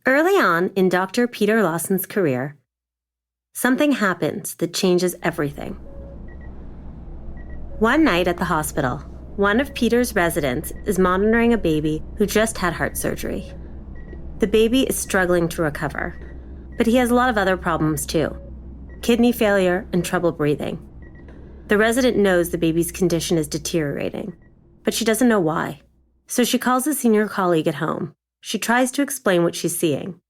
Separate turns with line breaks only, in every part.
Early on in Dr. Peter Lawson's career, something happens that changes everything. One night at the hospital, one of Peter's residents is monitoring a baby who just had heart surgery. The baby is struggling to recover, but he has a lot of other problems too: kidney failure and trouble breathing. The resident knows the baby's condition is deteriorating, but she doesn't know why. So she calls a senior colleague at home. She tries to explain what she's seeing,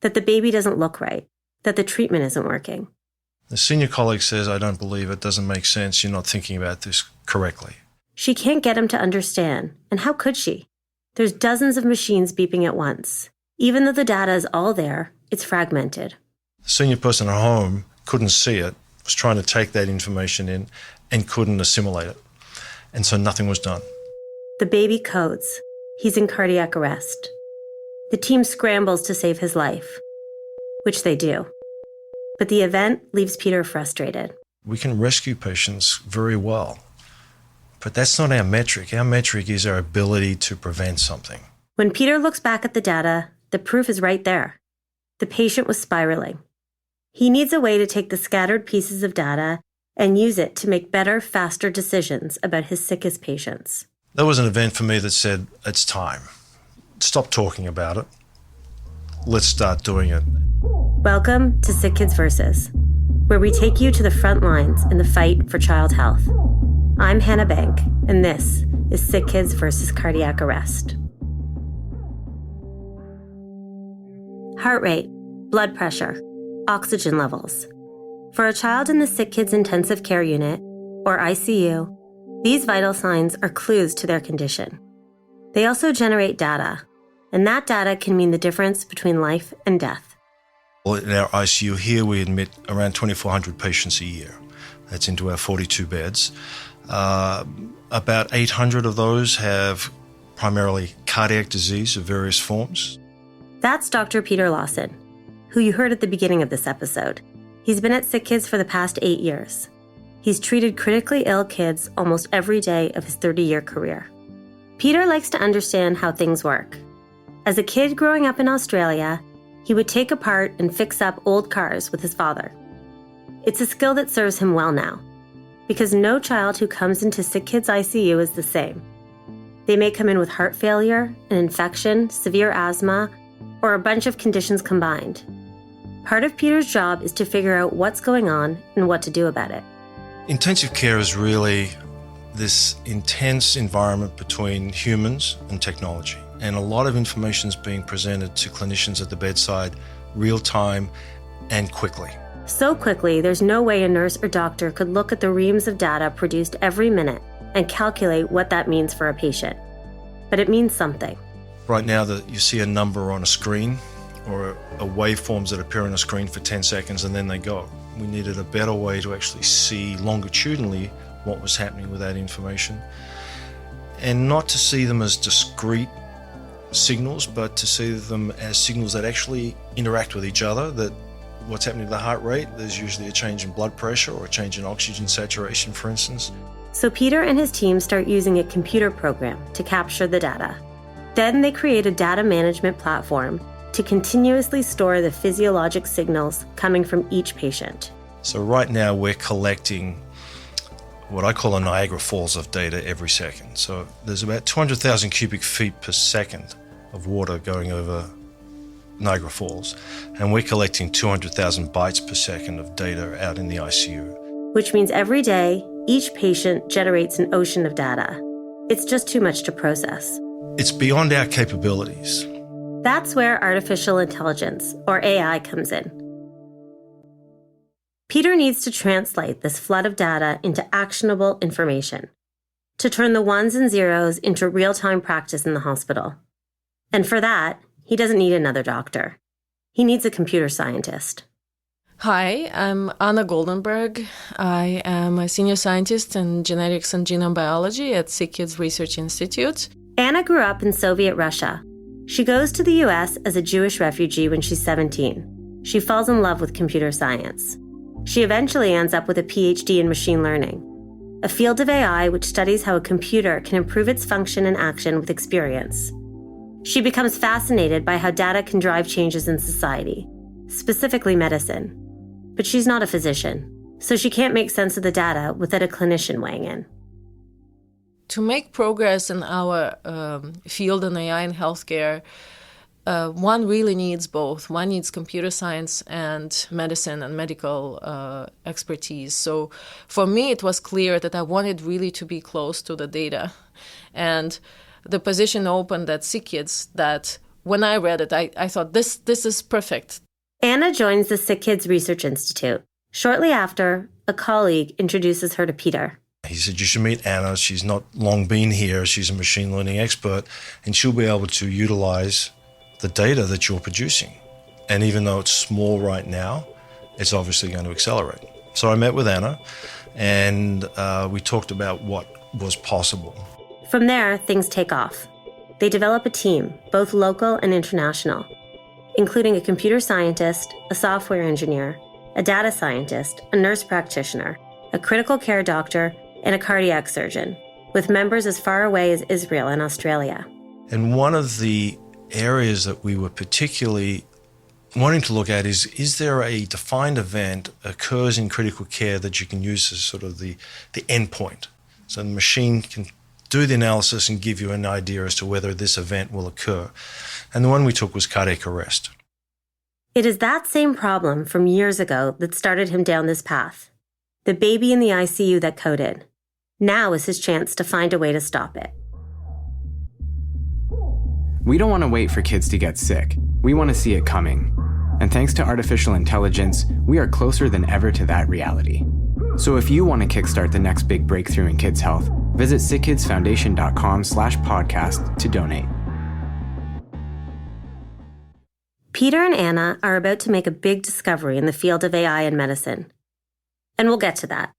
that the baby doesn't look right, that the treatment isn't working.
The senior colleague says, "I don't believe it, doesn't make sense, you're not thinking about this correctly."
She can't get him to understand, and how could she? There's dozens of machines beeping at once. Even though the data is all there, it's fragmented.
The senior person at home couldn't see it, was trying to take that information in and couldn't assimilate it. And so nothing was done.
The baby codes. He's in cardiac arrest. The team scrambles to save his life, which they do. But the event leaves Peter frustrated.
We can rescue patients very well, but that's not our metric. Our metric is our ability to prevent something.
When Peter looks back at the data, the proof is right there. The patient was spiraling. He needs a way to take the scattered pieces of data and use it to make better, faster decisions about his sickest patients.
That was an event for me that said, it's time. Stop talking about it. Let's start doing it.
Welcome to SickKids Versus, where we take you to the front lines in the fight for child health. I'm Hannah Bank, and this is SickKids versus cardiac arrest. Heart rate, blood pressure, oxygen levels. For a child in the SickKids Intensive Care Unit, or ICU, these vital signs are clues to their condition. They also generate data, and that data can mean the difference between life and death.
Well, in our ICU here, we admit around 2,400 patients a year. That's into our 42 beds. About 800 of those have primarily cardiac disease of various forms.
That's Dr. Peter Lawson, who you heard at the beginning of this episode. He's been at SickKids for the past 8 years. He's treated critically ill kids almost every day of his 30-year career. Peter likes to understand how things work. As a kid growing up in Australia, he would take apart and fix up old cars with his father. It's a skill that serves him well now, because no child who comes into SickKids ICU is the same. They may come in with heart failure, an infection, severe asthma, or a bunch of conditions combined. Part of Peter's job is to figure out what's going on and what to do about it.
Intensive care is really this intense environment between humans and technology. And a lot of information is being presented to clinicians at the bedside, real time and quickly.
So quickly, there's no way a nurse or doctor could look at the reams of data produced every minute and calculate what that means for a patient. But it means something.
Right now, you see a number on a screen or a waveforms that appear on a screen for 10 seconds and then they go. We needed a better way to actually see longitudinally what was happening with that information, and not to see them as discrete signals, but to see them as signals that actually interact with each other, that what's happening to the heart rate, there's usually a change in blood pressure or a change in oxygen saturation, for instance.
So Peter and his team start using a computer program to capture the data. Then they create a data management platform to continuously store the physiologic signals coming from each patient.
So right now we're collecting what I call a Niagara Falls of data every second. So there's about 200,000 cubic feet per second of water going over Niagara Falls, and we're collecting 200,000 bytes per second of data out in the ICU.
Which means every day, each patient generates an ocean of data. It's just too much to process.
It's beyond our capabilities.
That's where artificial intelligence, or AI, comes in. Peter needs to translate this flood of data into actionable information, to turn the ones and zeros into real-time practice in the hospital. And for that, he doesn't need another doctor. He needs a computer scientist.
Hi, I'm Anna Goldenberg. I am a senior scientist in genetics and genome biology at SickKids Research Institute.
Anna grew up in Soviet Russia. She goes to the US as a Jewish refugee when she's 17. She falls in love with computer science. She eventually ends up with a PhD in machine learning, a field of AI which studies how a computer can improve its function and action with experience. She becomes fascinated by how data can drive changes in society, specifically medicine. But she's not a physician, so she can't make sense of the data without a clinician weighing in.
To make progress in our field in AI and healthcare, one really needs both. One needs computer science and medicine and medical expertise. So for me, it was clear that I wanted really to be close to the data. And the position opened at SickKids that when I read it, I thought, this is perfect.
Anna joins the SickKids Research Institute. Shortly after, a colleague introduces her to Peter.
He said, you should meet Anna. She's not long been here. She's a machine learning expert, and she'll be able to utilize the data that you're producing. And even though it's small right now, it's obviously going to accelerate. So I met with Anna, and we talked about what was possible.
From there, things take off. They develop a team, both local and international, including a computer scientist, a software engineer, a data scientist, a nurse practitioner, a critical care doctor, and a cardiac surgeon, with members as far away as Israel and Australia.
And one of the areas that we were particularly wanting to look at is there a defined event occurs in critical care that you can use as sort of the endpoint? So the machine can do the analysis and give you an idea as to whether this event will occur. And the one we took was cardiac arrest.
It is that same problem from years ago that started him down this path. The baby in the ICU that coded. Now is his chance to find a way to stop it.
We don't want to wait for kids to get sick. We want to see it coming. And thanks to artificial intelligence, we are closer than ever to that reality. So if you want to kickstart the next big breakthrough in kids' health, visit sickkidsfoundation.com/podcast to donate.
Peter and Anna are about to make a big discovery in the field of AI and medicine. And we'll get to that.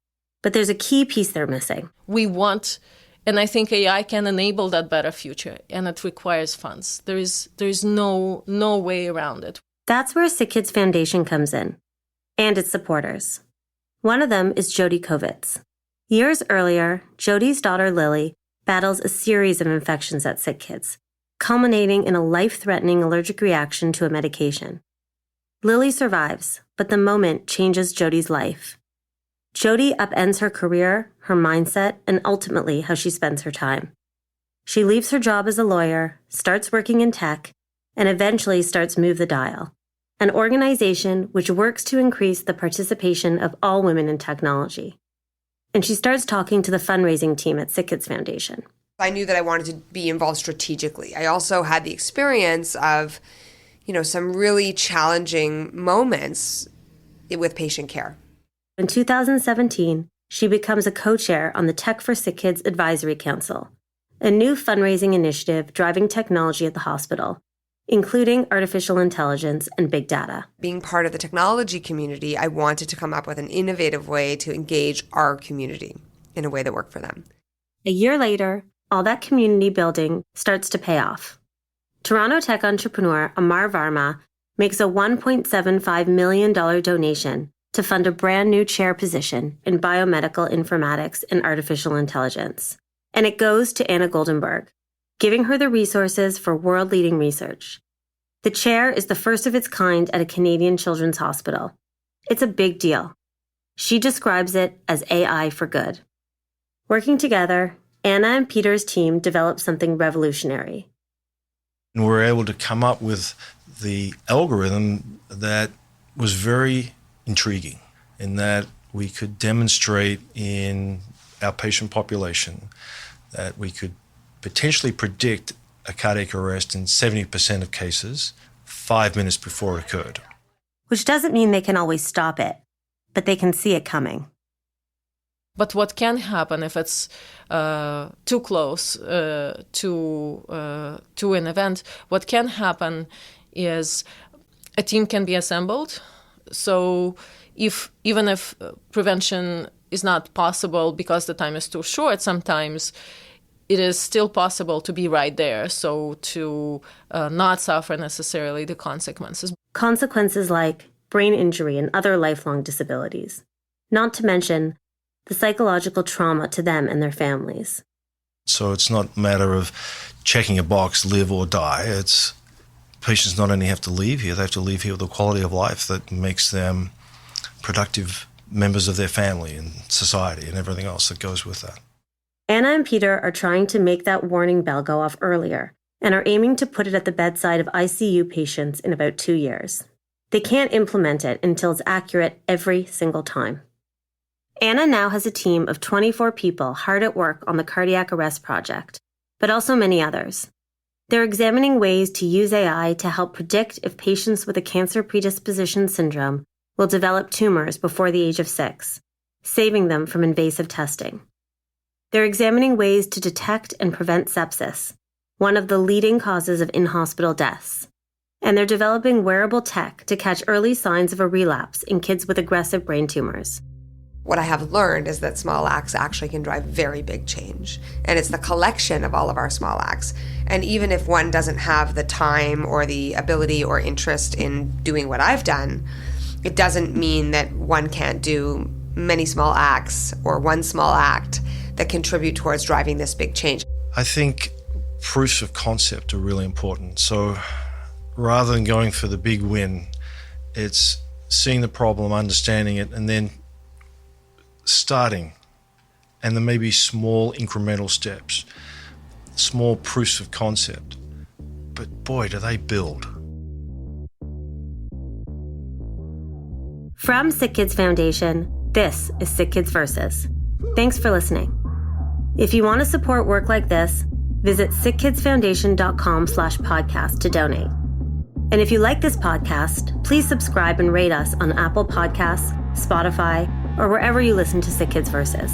But there's a key piece they're missing.
We want, and I think AI can enable that better future, and it requires funds. There is no way around it.
That's where SickKids Foundation comes in, and its supporters. One of them is Jody Kovitz. Years earlier, Jody's daughter Lily battles a series of infections at SickKids, culminating in a life-threatening allergic reaction to a medication. Lily survives, but the moment changes Jody's life. Jody upends her career, her mindset, and ultimately how she spends her time. She leaves her job as a lawyer, starts working in tech, and eventually starts Move the Dial, an organization which works to increase the participation of all women in technology. And she starts talking to the fundraising team at SickKids Foundation.
I knew that I wanted to be involved strategically. I also had the experience of, some really challenging moments with patient care.
In 2017, she becomes a co-chair on the Tech for SickKids Advisory Council, a new fundraising initiative driving technology at the hospital, including artificial intelligence and big data.
Being part of the technology community, I wanted to come up with an innovative way to engage our community in a way that worked for them.
A year later, all that community building starts to pay off. Toronto tech entrepreneur Amar Varma makes a $1.75 million donation to fund a brand new chair position in biomedical informatics and artificial intelligence. And it goes to Anna Goldenberg, giving her the resources for world-leading research. The chair is the first of its kind at a Canadian children's hospital. It's a big deal. She describes it as AI for good. Working together, Anna and Peter's team developed something revolutionary.
And we were able to come up with the algorithm that was very intriguing in that we could demonstrate in our patient population that we could potentially predict a cardiac arrest in 70% of cases 5 minutes before it occurred.
Which doesn't mean they can always stop it, but they can see it coming.
But what can happen if it's too close to an event, what can happen is a team can be assembled. So even if prevention is not possible because the time is too short, sometimes it is still possible to be right there, so to not suffer necessarily the consequences.
Consequences like brain injury and other lifelong disabilities, not to mention the psychological trauma to them and their families.
So it's not a matter of checking a box, live or die. It's patients not only have to leave here, they have to leave here with a quality of life that makes them productive members of their family and society and everything else that goes with that.
Anna and Peter are trying to make that warning bell go off earlier and are aiming to put it at the bedside of ICU patients in about 2 years. They can't implement it until it's accurate every single time. Anna now has a team of 24 people hard at work on the cardiac arrest project, but also many others. They're examining ways to use AI to help predict if patients with a cancer predisposition syndrome will develop tumors before the age of 6, saving them from invasive testing. They're examining ways to detect and prevent sepsis, one of the leading causes of in-hospital deaths. And they're developing wearable tech to catch early signs of a relapse in kids with aggressive brain tumors.
What I have learned is that small acts actually can drive very big change. And it's the collection of all of our small acts. And even if one doesn't have the time or the ability or interest in doing what I've done, it doesn't mean that one can't do many small acts or one small act that contribute towards driving this big change.
I think proofs of concept are really important. So rather than going for the big win, it's seeing the problem, understanding it, and then starting, and then maybe small incremental steps, small proofs of concept. But boy, do they build.
From SickKids Foundation, this is SickKids Versus. Thanks for listening. If you want to support work like this, visit sickkidsfoundation.com/podcast to donate. And if you like this podcast, please subscribe and rate us on Apple Podcasts, Spotify, or wherever you listen to SickKids Versus.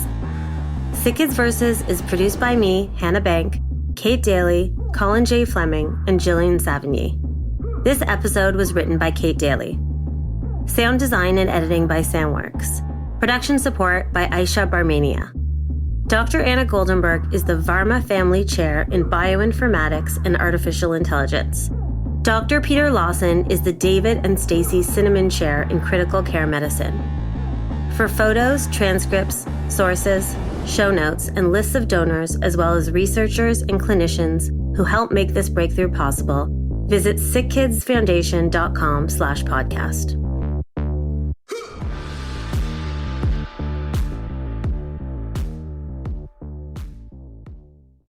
SickKids Versus is produced by me, Hannah Bank, Kate Daly, Colin J. Fleming, and Jillian Savigny. This episode was written by Kate Daly. Sound design and editing by Soundworks. Production support by Aisha Barmania. Dr. Anna Goldenberg is the Varma Family Chair in Bioinformatics and Artificial Intelligence. Dr. Peter Lawson is the David and Stacy Cinnamon Chair in Critical Care Medicine. For photos, transcripts, sources, show notes, and lists of donors, as well as researchers and clinicians who help make this breakthrough possible, visit sickkidsfoundation.com/podcast.